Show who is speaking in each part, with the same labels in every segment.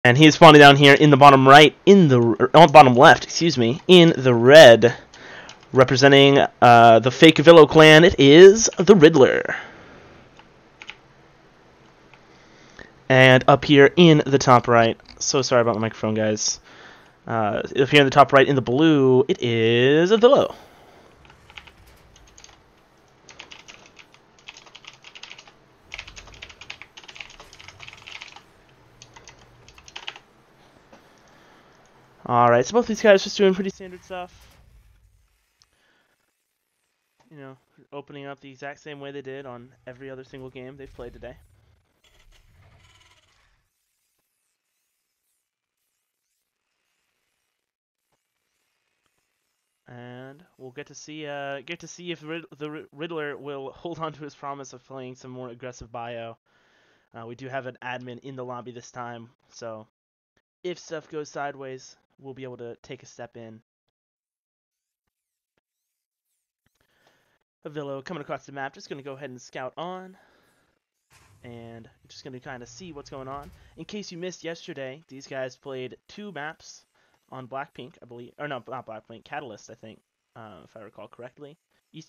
Speaker 1: And he's spawning down here in the bottom right, bottom left, excuse me, in the red. Representing the fake Avilo clan, it is the Riddler. And up here in the top right, so sorry about my microphone, guys. Up here in the top right in the blue, it is Avilo. Alright, so both these guys just doing pretty standard stuff. You know, opening up the exact same way they did on every other single game they've played today. And we'll get to see if the Riddler will hold on to his promise of playing some more aggressive bio. We do have an admin in the lobby this time, so if stuff goes sideways, we'll be able to take a step in. Avilo coming across the map, just going to go ahead and scout on. And just going to kind of see what's going on. In case you missed yesterday, these guys played 2 maps on Blackpink, I believe. Or no, not Blackpink, Catalyst, I think, if I recall correctly.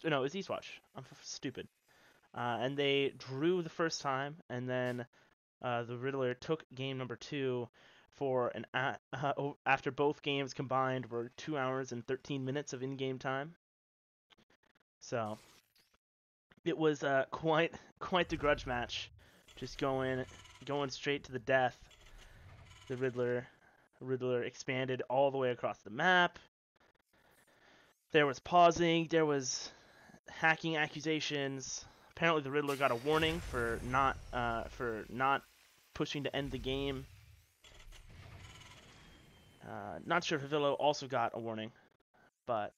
Speaker 1: No, it was Eastwatch. I'm stupid. And they drew the first time, and then the Riddler took game number 2 for after both games combined were 2 hours and 13 minutes of in-game time. So it was quite the grudge match, just going straight to the death. The Riddler expanded all the way across the map. There was pausing, there was hacking accusations. Apparently the Riddler got a warning for not pushing to end the game. Not sure if Avilo also got a warning, but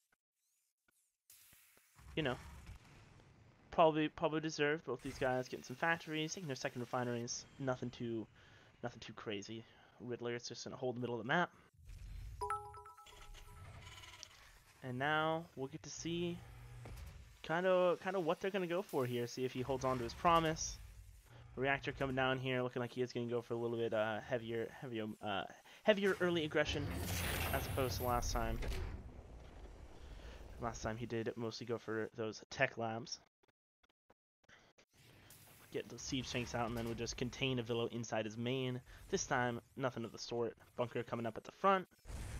Speaker 1: you know, probably deserved. Both these guys getting some factories, taking their second refineries. Nothing too crazy. Riddler is just gonna hold the middle of the map. And now we'll get to see kind of what they're gonna go for here. See if he holds on to his promise. Reactor coming down here, looking like he is gonna go for a little bit heavier early aggression as opposed to last time. Last time he did mostly go for those tech labs. Get those siege tanks out and then would just contain Avilo inside his main. This time, nothing of the sort. Bunker coming up at the front.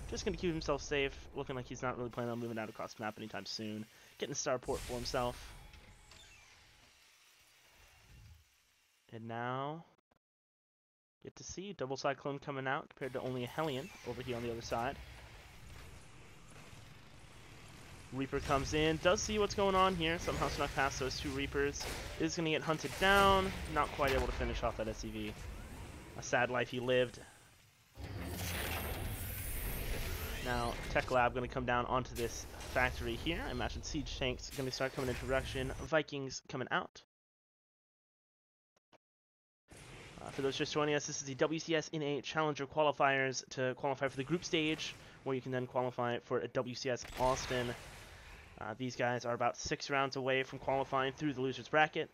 Speaker 1: Just going to keep himself safe. Looking like he's not really planning on moving out across the map anytime soon. Getting a starport for himself. And now, get to see double cyclone coming out compared to only a Hellion over here on the other side. Reaper comes in, does see what's going on here, somehow snuck past those 2 Reapers. Is going to get hunted down, not quite able to finish off that SCV. A sad life he lived. Now, Tech Lab going to come down onto this factory here. I imagine siege tanks going to start coming into production. Vikings coming out. For those just joining us, this is the WCS NA Challenger qualifiers to qualify for the group stage, where you can then qualify for a WCS Austin. These guys are about 6 rounds away from qualifying through the losers bracket.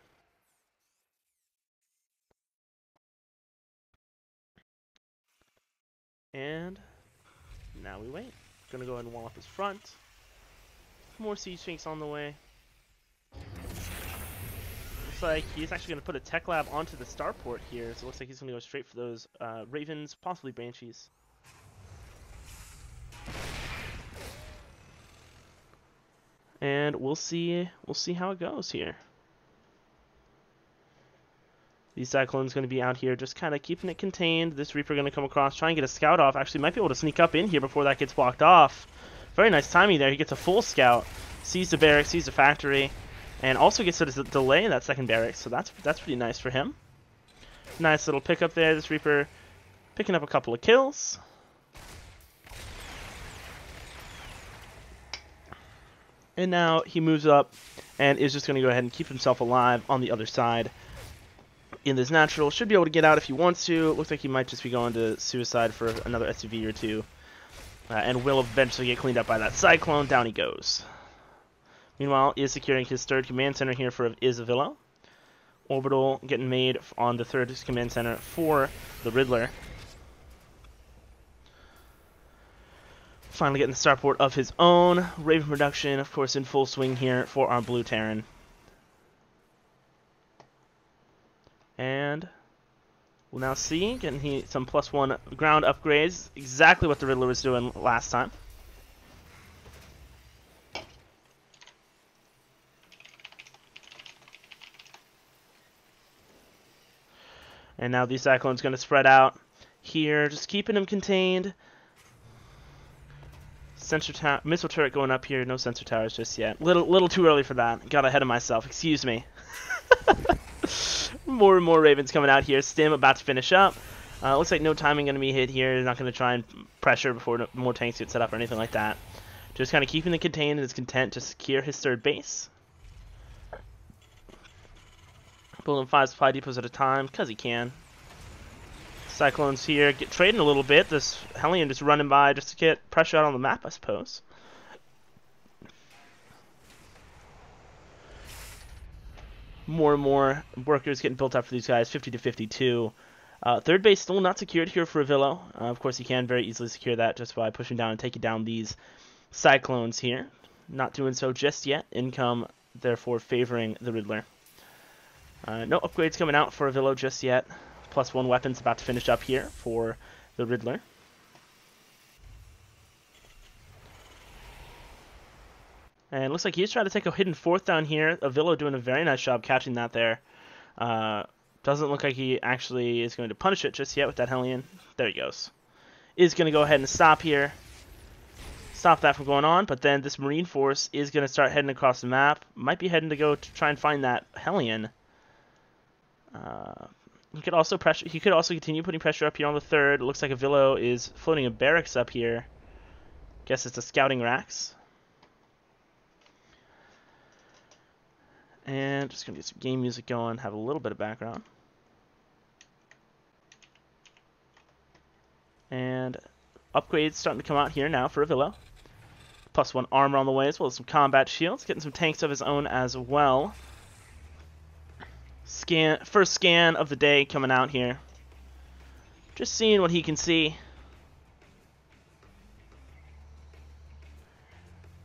Speaker 1: And now we wait. Gonna go ahead and wall up his front. More siege tanks on the way. Looks like he's actually gonna put a tech lab onto the starport here, so it looks like he's gonna go straight for those Ravens, possibly Banshees. And we'll see how it goes here. The Cyclone's going to be out here just kind of keeping it contained. This Reaper going to come across, try and get a scout off. Actually, might be able to sneak up in here before that gets blocked off. Very nice timing there. He gets a full scout, sees the barracks, sees the factory, and also gets to delay that second barracks. So that's pretty nice for him. Nice little pickup there. This Reaper picking up a couple of kills. And now he moves up and is just going to go ahead and keep himself alive on the other side. In this natural, should be able to get out if he wants to. Looks like he might just be going to suicide for another SUV or 2. And will eventually get cleaned up by that Cyclone. Down he goes. Meanwhile, is securing his 3rd command center here for Avilo. Orbital getting made on the 3rd command center for the Riddler. finally getting the starport of his own. Raven production, of course, in full swing here for our blue Terran. And we'll now see, getting some +1 ground upgrades, exactly what the Riddler was doing last time. And now the Cyclone's going to spread out here, just keeping him contained. Missile turret going up here, no sensor towers just yet. Little too early for that. Got ahead of myself, excuse me. More and more Ravens coming out here. Stim about to finish up. Looks like no timing going to be hit here. They're not going to try and pressure before more tanks get set up or anything like that. Just kind of keeping the contained and is content to secure his third base. Building 5 supply depots at a time, because he can. Cyclones here get trading a little bit. This Hellion just running by just to get pressure out on the map, I suppose. More and more workers getting built up for these guys, 50 to 52. Third base still not secured here for Avilo. Of course, he can very easily secure that just by pushing down and taking down these Cyclones here. Not doing so just yet. Income, therefore, favoring the Riddler. No upgrades coming out for Avilo just yet. +1 weapons about to finish up here for the Riddler. And it looks like he's trying to take a hidden fourth down here. Avilo doing a very nice job catching that there. Doesn't look like he actually is going to punish it just yet with that Hellion. There he goes. Is going to go ahead and stop here. Stop that from going on, but then this Marine force is going to start heading across the map. Might be heading to go to try and find that Hellion. He could also continue putting pressure up here on the third. It looks like Avilo is floating a barracks up here. Guess it's a scouting racks. And just gonna get some game music going, have a little bit of background. And upgrades starting to come out here now for Avilo. +1 armor on the way, as well as some combat shields. Getting some tanks of his own as well. First scan of the day coming out here. Just seeing what he can see.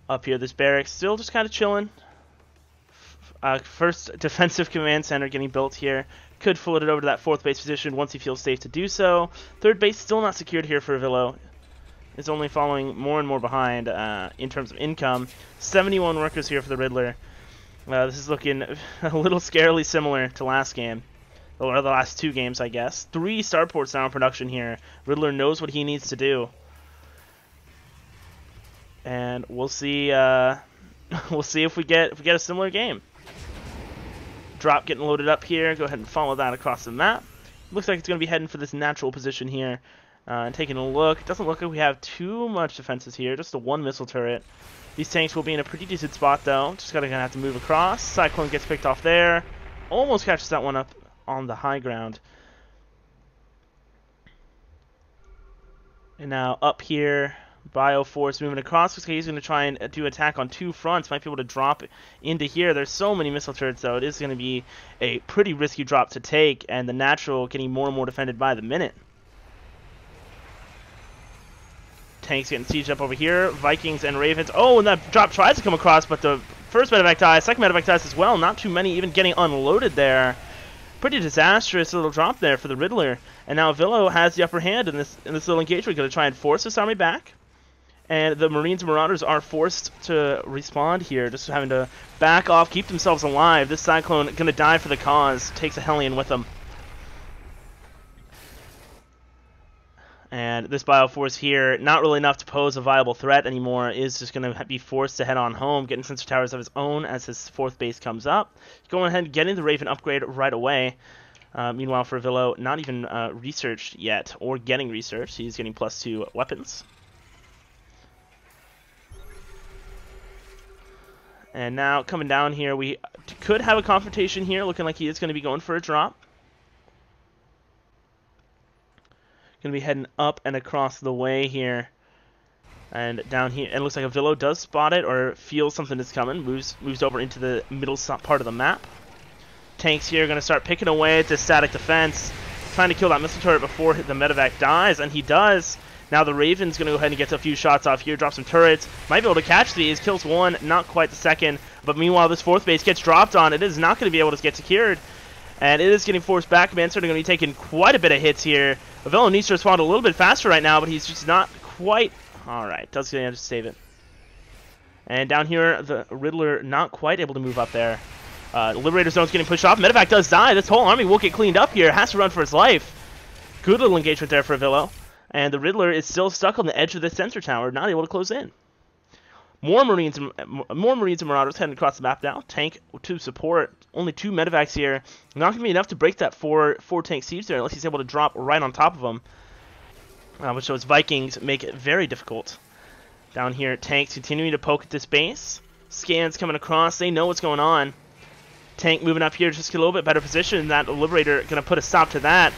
Speaker 1: Up here, this barracks still just kind of chilling. First defensive command center getting built here. Could float it over to that fourth base position once he feels safe to do so. Third base still not secured here for Avilo. It's only following more and more behind in terms of income. 71 workers here for the Riddler. This is looking a little scarily similar to last game. Or the last 2 games, I guess. 3 starports now in production here. Riddler knows what he needs to do. And we'll see we'll see if we get a similar game. Drop getting loaded up here. Go ahead and follow that across the map. Looks like it's going to be heading for this natural position here. And taking a look. It doesn't look like we have too much defenses here. Just the 1 missile turret. These tanks will be in a pretty decent spot, though. Just gonna have to move across. Cyclone gets picked off there. Almost catches that one up on the high ground. And now up here, Bioforce moving across. Looks like he's going to try and do attack on 2 fronts. Might be able to drop into here. There's so many missile turrets, though. It is going to be a pretty risky drop to take, and the natural getting more and more defended by the minute. Tanks getting sieged up over here. Vikings and Ravens. Oh, and that drop tries to come across, but the first medevac dies, second medevac dies as well. Not too many even getting unloaded there. Pretty disastrous little drop there for the Riddler. And now Avilo has the upper hand in this little engagement. Going to try and force this army back. And the Marines and Marauders are forced to respond here, just having to back off, keep themselves alive. This Cyclone going to die for the cause. Takes a Hellion with him. And this Bioforce here, not really enough to pose a viable threat anymore, is just going to be forced to head on home, getting sensor towers of his own as his 4th base comes up. Going ahead and getting the Raven upgrade right away. Meanwhile, for Avilo, not even researched yet, or getting researched. He's getting +2 weapons. And now, coming down here, we could have a confrontation here, looking like he is going to be going for a drop. Going to be heading up and across the way here. And down here, and it looks like Avilo does spot it, or feels something is coming. Moves over into the middle part of the map. Tanks here are going to start picking away at this static defense, trying to kill that missile turret before the medevac dies, and he does. Now the Raven's going to go ahead and get a few shots off here, drop some turrets. Might be able to catch these, kills one, not quite the second. But meanwhile, this fourth base gets dropped on. It is not going to be able to get secured. And it is getting forced back. Command Center going to be taking quite a bit of hits here. Avilo needs to respond a little bit faster right now, but he's just not quite... Alright, does get to save it. And down here, the Riddler not quite able to move up there. Liberator Zone's getting pushed off. Medevac does die. This whole army will get cleaned up here. Has to run for his life. Good little engagement there for Avilo. And the Riddler is still stuck on the edge of the sensor tower, not able to close in. More Marines and Marauders heading across the map now. Tank to support. Only 2 medevacs here. Not going to be enough to break that 4 tank siege there unless he's able to drop right on top of them. Which those Vikings make it very difficult. Down here, tanks continuing to poke at this base. Scans coming across. They know what's going on. Tank moving up here just to get a little bit better position. That Liberator going to put a stop to that.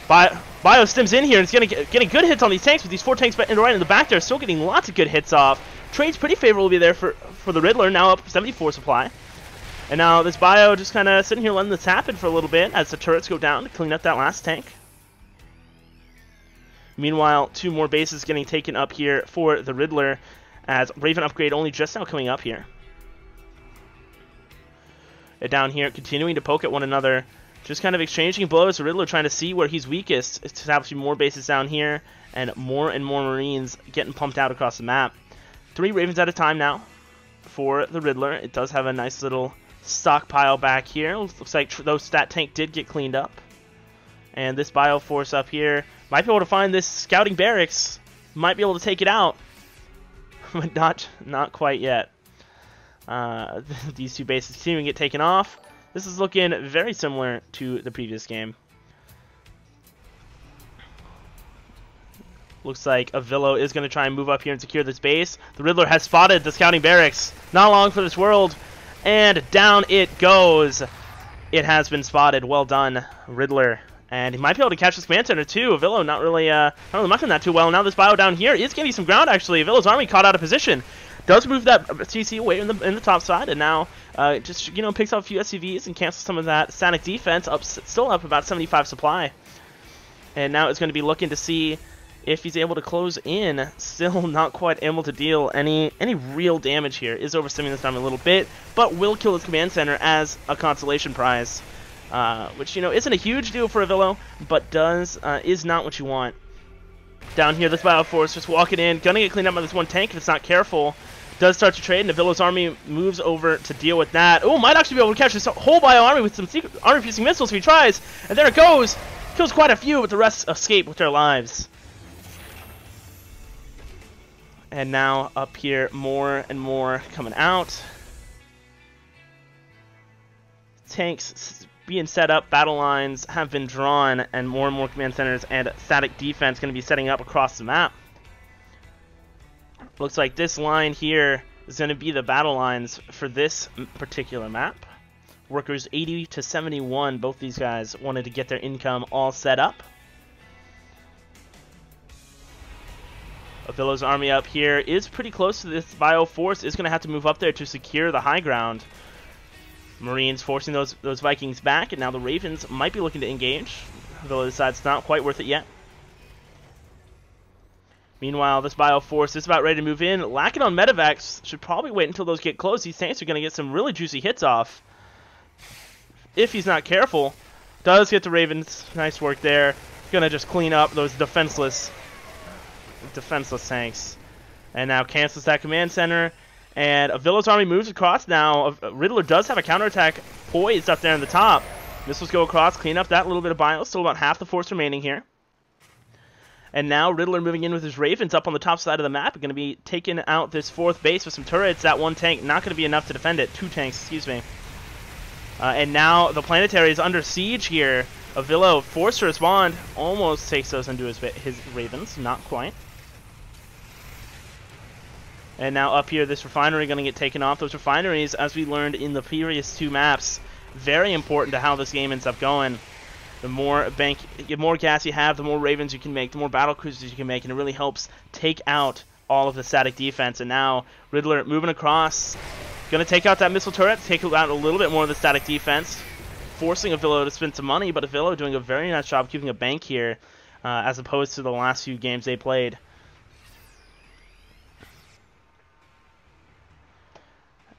Speaker 1: Bio stims in here and is getting good hits on these tanks, with these 4 tanks right in the back there, still getting lots of good hits off. Trade's pretty favorably there for the Riddler, now up 74 supply. And now this Bio just kind of sitting here letting this happen for a little bit as the turrets go down to clean up that last tank. Meanwhile, 2 more bases getting taken up here for the Riddler as Raven upgrade only just now coming up here. And down here, continuing to poke at one another. Just kind of exchanging blows. The Riddler trying to see where he's weakest. Establishing more bases down here. And more Marines getting pumped out across the map. 3 Ravens at a time now for the Riddler. It does have a nice little stockpile back here. Looks like that tank did get cleaned up. And this Bioforce up here might be able to find this scouting barracks. Might be able to take it out. But not quite yet. These 2 bases continuing to get taken off. This is looking very similar to the previous game. Looks like Avilo is going to try and move up here and secure this base. The Riddler has spotted the scouting barracks. Not long for this world. And down it goes. It has been spotted. Well done, Riddler. And he might be able to catch this command center too. Avilo not really mucking that too well. Now this Bio down here is getting some ground actually. Avilo's army caught out of position. Does move that CC away in the top side, and now just picks up a few SCVs and cancels some of that static defense. Still up about 75 supply, and now it's going to be looking to see if he's able to close in. Still not quite able to deal any real damage here. Is overstimming this time a little bit, but will kill his command center as a consolation prize, which isn't a huge deal for Avilo, but is not what you want. Down here, this Bioforce just walking in, gonna get cleaned up by this 1 tank if it's not careful. Does start to trade, and Avilo's army moves over to deal with that. Oh, might actually be able to catch this whole Bio army with some secret armor-piercing missiles if he tries. And there it goes. Kills quite a few, but the rest escape with their lives. And now up here, more and more coming out. Tanks being set up, battle lines have been drawn, and more command centers and static defense going to be setting up across the map. Looks like this line here is going to be the battle lines for this particular map. Workers 80 to 71, both these guys wanted to get their income all set up. Avilo's army up here is pretty close to this Bioforce. Is going to have to move up there to secure the high ground. Marines forcing those Vikings back, and now the Ravens might be looking to engage. Avilo decides it's not quite worth it yet. Meanwhile, this Bioforce is about ready to move in. Lacking on medevacs. Should probably wait until those get close. These tanks are going to get some really juicy hits off. If he's not careful. Does get the Ravens. Nice work there. Going to just clean up those defenseless tanks. And now cancels that command center. And Avilo's army moves across now. Riddler does have a counterattack poised up there in the top. Missiles go across, clean up that little bit of bio. Still about half the force remaining here. And now Riddler moving in with his Ravens up on the top side of the map. Going to be taking out this 4th base with some turrets. That 1 tank not going to be enough to defend it. 2 tanks, excuse me. And now the planetary is under siege here. Avilo forced to respond. Almost takes those into his Ravens. Not quite. And now up here, this refinery going to get taken off. Those refineries, as we learned in the previous 2 maps, very important to how this game ends up going. The more gas you have, the more Ravens you can make, the more battle cruisers you can make, and it really helps take out all of the static defense. And now Riddler moving across, going to take out that missile turret, take out a little bit more of the static defense, forcing Avilo to spend some money, but Avilo doing a very nice job keeping a bank here. as opposed to the last few games they played.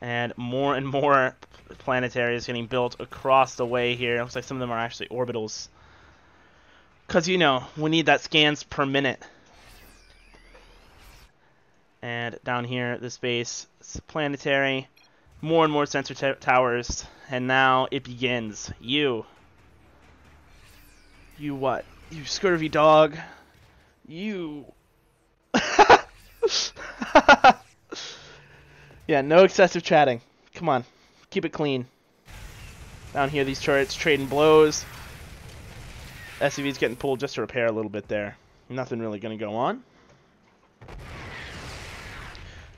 Speaker 1: And more planetaries getting built across the way here. Looks like some of them are actually orbitals. Because, you know, we need that scans per minute. And down here, this base, it's planetary. More and more sensor towers. And now it begins. You what? You scurvy dog. You. Yeah, no excessive chatting. Come on. Keep it clean. Down here, these turrets trading blows. SCV's getting pulled just to repair a little bit there. Nothing really going to go on.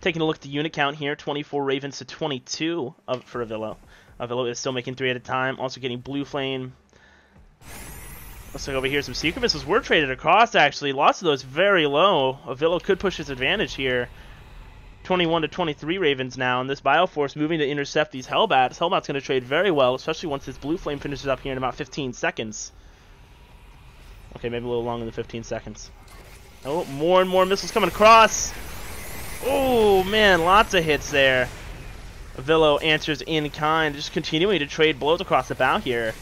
Speaker 1: Taking a look at the unit count here. 24 Ravens to 22 for Avilo. Avilo is still making 3 at a time. Also getting Blue Flame. Looks like over here some Secret Missiles were traded across, actually. Lots of those very low. Avilo could push his advantage here. 21 to 23 Ravens now, and this Bioforce moving to intercept these Hellbats. Hellbat's going to trade very well, especially once this Blue Flame finishes up here in about 15 seconds. Okay, maybe a little longer than 15 seconds. Oh, more and more missiles coming across. Oh, man, lots of hits there. Avilo answers in kind, just continuing to trade blows across the bow here.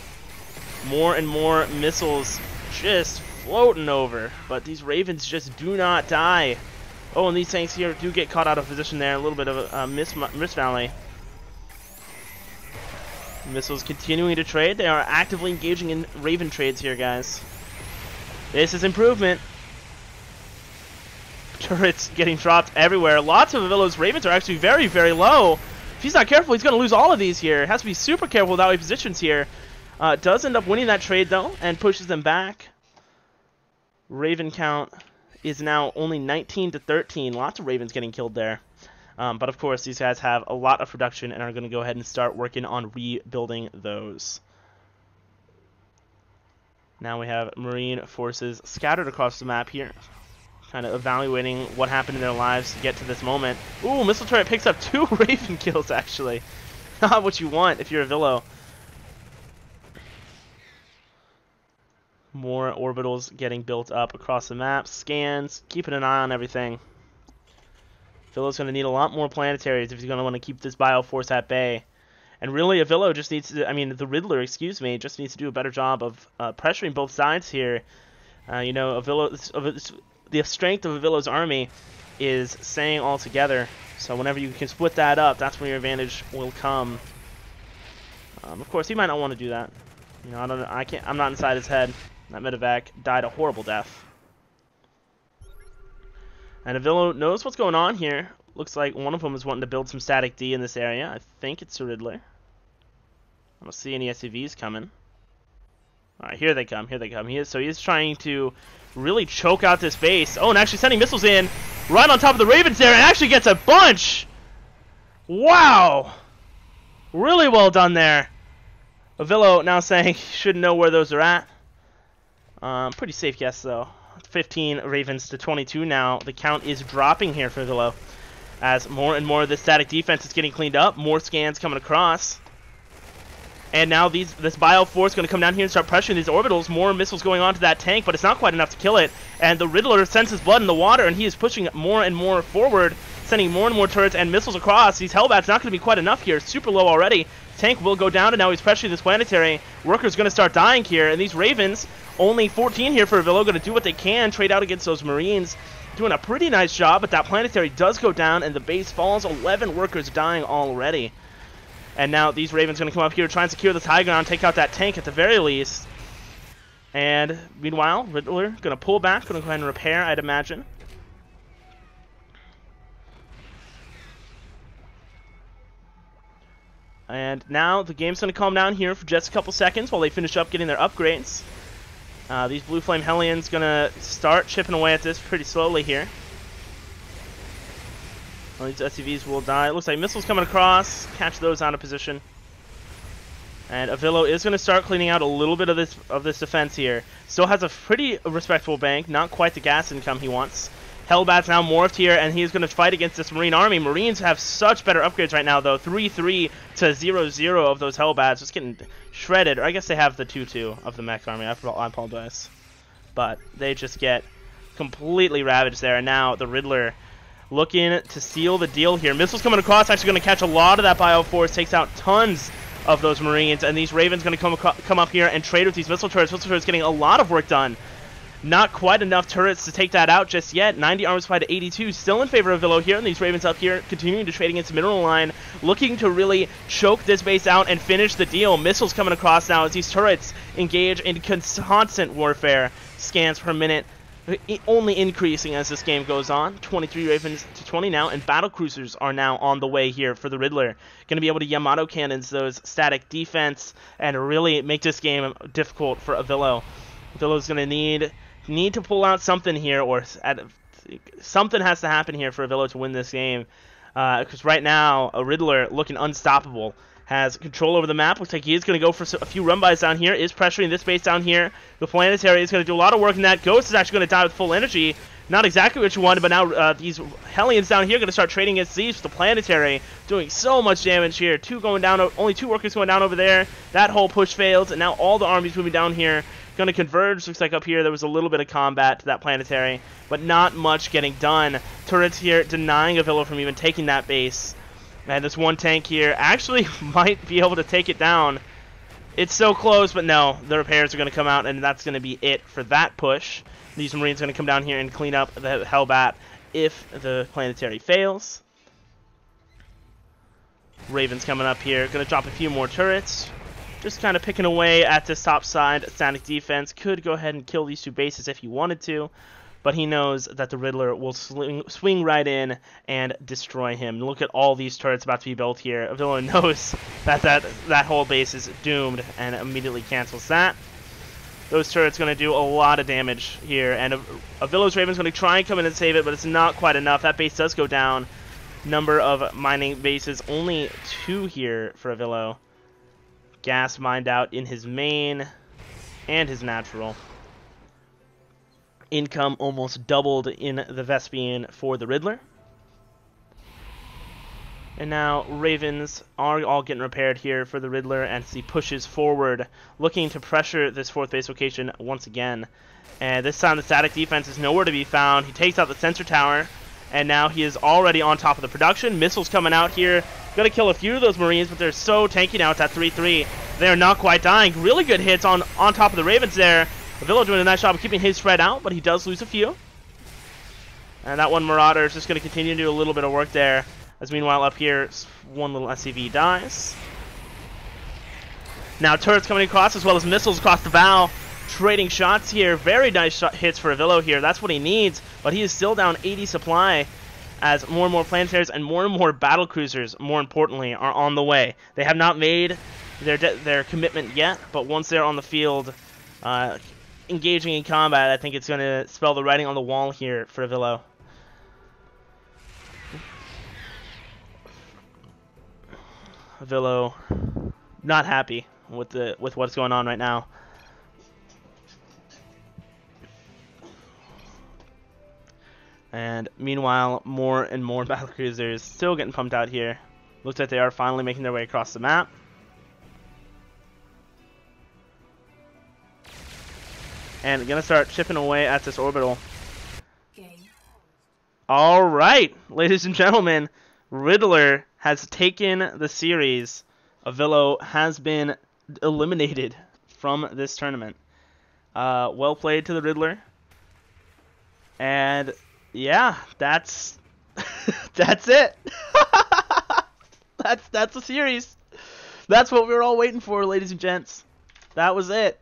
Speaker 1: More and more missiles just floating over, but these Ravens just do not die. Oh, and these tanks here do get caught out of position there. A little bit of a miss valley. Missiles continuing to trade. They are actively engaging in Raven trades here, guys. This is improvement. Turrets getting dropped everywhere. Lots of Avilo's Ravens are actually very, very low. If he's not careful, he's going to lose all of these here. Has to be super careful with how he positions here. Does end up winning that trade, though, and pushes them back. Raven count is now only 19 to 13. Lots of Ravens getting killed there. But of course, these guys have a lot of production and are going to go ahead and start working on rebuilding those. Now we have Marine forces scattered across the map here, kind of evaluating what happened in their lives to get to this moment. Ooh, missile turret picks up 2 Raven kills, actually. Not what you want if you're Avilo. More orbitals getting built up across the map. Scans, keeping an eye on everything. Avilo's going to need a lot more planetaries if he's going to want to keep this Bioforce at bay. And really, Avilo just needs to, TheRiddler, excuse me, just needs to do a better job of pressuring both sides here. You know, the strength of Avilo's army is staying all together. So whenever you can split that up, that's when your advantage will come. Of course, he might not want to do that. You know, I'm not inside his head. That medevac died a horrible death. And Avilo knows what's going on here. Looks like one of them is wanting to build some static D in this area. I think it's TheRiddler. I don't see any SCVs coming. Alright, here they come, here they come. He's trying to really choke out this base. Oh, and actually sending missiles in right on top of the Ravens there, and actually gets a bunch! Wow! Really well done there. Avilo now saying he should know where those are at. Pretty safe guess, though. 15 Ravens to 22 now. The count is dropping here for Avilo, as more and more of the static defense is getting cleaned up. More scans coming across. And now this Bioforce is going to come down here and start pressuring these orbitals. More missiles going on to that tank, but it's not quite enough to kill it. And the Riddler senses blood in the water, and he is pushing more and more forward, sending more and more turrets and missiles across. These Hellbats not going to be quite enough here. Super low already. Tank will go down, and now he's pressuring this planetary. Workers going to start dying here, and these Ravens, only 14 here for Avilo, going to do what they can, trade out against those Marines. Doing a pretty nice job, but that planetary does go down, and the base falls. 11 workers dying already. And now these Ravens going to come up here, try and secure this high ground, take out that tank at the very least. And meanwhile, Riddler going to pull back, going to go ahead and repair, I'd imagine. And now the game's going to calm down here for just a couple seconds while they finish up getting their upgrades. These Blue Flame Hellions going to start chipping away at this pretty slowly here. Well, these SCVs will die. It looks like missiles coming across. Catch those out of position. And Avilo is going to start cleaning out a little bit of this defense here. Still has a pretty respectable bank. Not quite the gas income he wants. Hellbat's now morphed here, and he's going to fight against this Marine army. Marines have such better upgrades right now, though. 3-3 to 0-0 of those Hellbats. Just getting shredded. Or I guess they have the 2-2 of the mech army. I apologize. but they just get completely ravaged there. And now the Riddler looking to seal the deal here. Missiles coming across, actually going to catch a lot of that Bioforce, takes out tons of those Marines, and these Ravens going to come up here and trade with these missile turrets. Missile turrets getting a lot of work done. Not quite enough turrets to take that out just yet. 90 armor supply to 82, still in favor of Avilo here, and these Ravens up here continuing to trade against the mineral line, looking to really choke this base out and finish the deal. Missiles coming across now as these turrets engage in constant warfare. Scans per minute only increasing as this game goes on. 23 Ravens to 20 now, and battle cruisers are now on the way here for the Riddler. Going to be able to Yamato cannons those static defense and really make this game difficult for Avilo. Avilo's going to need to pull out something here, or something has to happen here for Avilo to win this game. Because right now, a Riddler looking unstoppable. Has control over the map. Looks like he is going to go for a few run-bys down here. Is pressuring this base down here. The Planetary is going to do a lot of work in that. Ghost is actually going to die with full energy. Not exactly what you wanted, but now these Hellions down here are going to start trading against these. The Planetary doing so much damage here. Only 2 workers going down over there. That whole push fails, and now all the armies moving down here. Going to converge. Looks like up here there was a little bit of combat to that Planetary, but not much getting done. Turrets here denying Avilo from even taking that base. And this one tank here actually might be able to take it down. It's so close, but no. The repairs are going to come out, and that's going to be it for that push. These Marines are going to come down here and clean up the Hellbat if the Planetary fails. Ravens coming up here. Going to drop a few more turrets. Just kind of picking away at this top side. Static defense could go ahead and kill these 2 bases if he wanted to. But he knows that the Riddler will swing right in and destroy him. Look at all these turrets about to be built here. Avilo knows that whole base is doomed and immediately cancels that. Those turrets going to do a lot of damage here. And Avilo's Raven's going to try and come in and save it, but it's not quite enough. That base does go down. Number of mining bases, only 2 here for Avilo. Gas mined out in his main and his natural. Income almost doubled in the Vespian for the Riddler. And now Ravens are all getting repaired here for the Riddler as he pushes forward, looking to pressure this 4th base location once again. And this time the static defense is nowhere to be found. He takes out the sensor tower, and now he is already on top of the production. Missiles coming out here. Going to kill a few of those Marines, but they're so tanky now. It's at 3-3. They're not quite dying. Really good hits on top of the Ravens there. Avilo doing a nice job of keeping his spread out, but he does lose a few. And that one Marauder is just going to continue to do a little bit of work there. As meanwhile up here, one little SCV dies. Now turrets coming across as well as missiles across the bow. Trading shots here. Very nice hits for Avilo here. That's what he needs. But he is still down 80 supply as more and more Planetaries and more battle cruisers, more importantly, are on the way. They have not made their commitment yet, but once they're on the field, engaging in combat, I think it's going to spell the writing on the wall here for Avilo. Avilo not happy with what's going on right now. And meanwhile, more and more battlecruisers still getting pumped out here. Looks like they are finally making their way across the map. And gonna start chipping away at this orbital. Alright, ladies and gentlemen, Riddler has taken the series. Avilo has been eliminated from this tournament. Well played to the Riddler. And yeah, that's that's it. that's the series. That's what we were all waiting for, ladies and gents. That was it.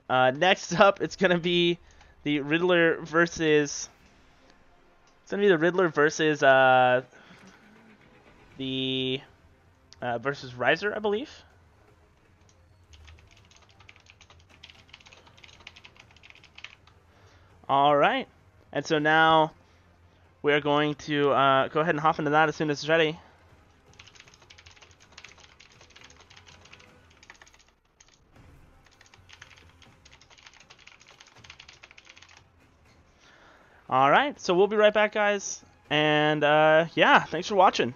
Speaker 1: Next up, it's gonna be the Riddler versus. It's gonna be the Riddler versus versus Riser, I believe. All right, and so now we are going to go ahead and hop into that as soon as it's ready. All right, so we'll be right back, guys. And yeah, thanks for watching.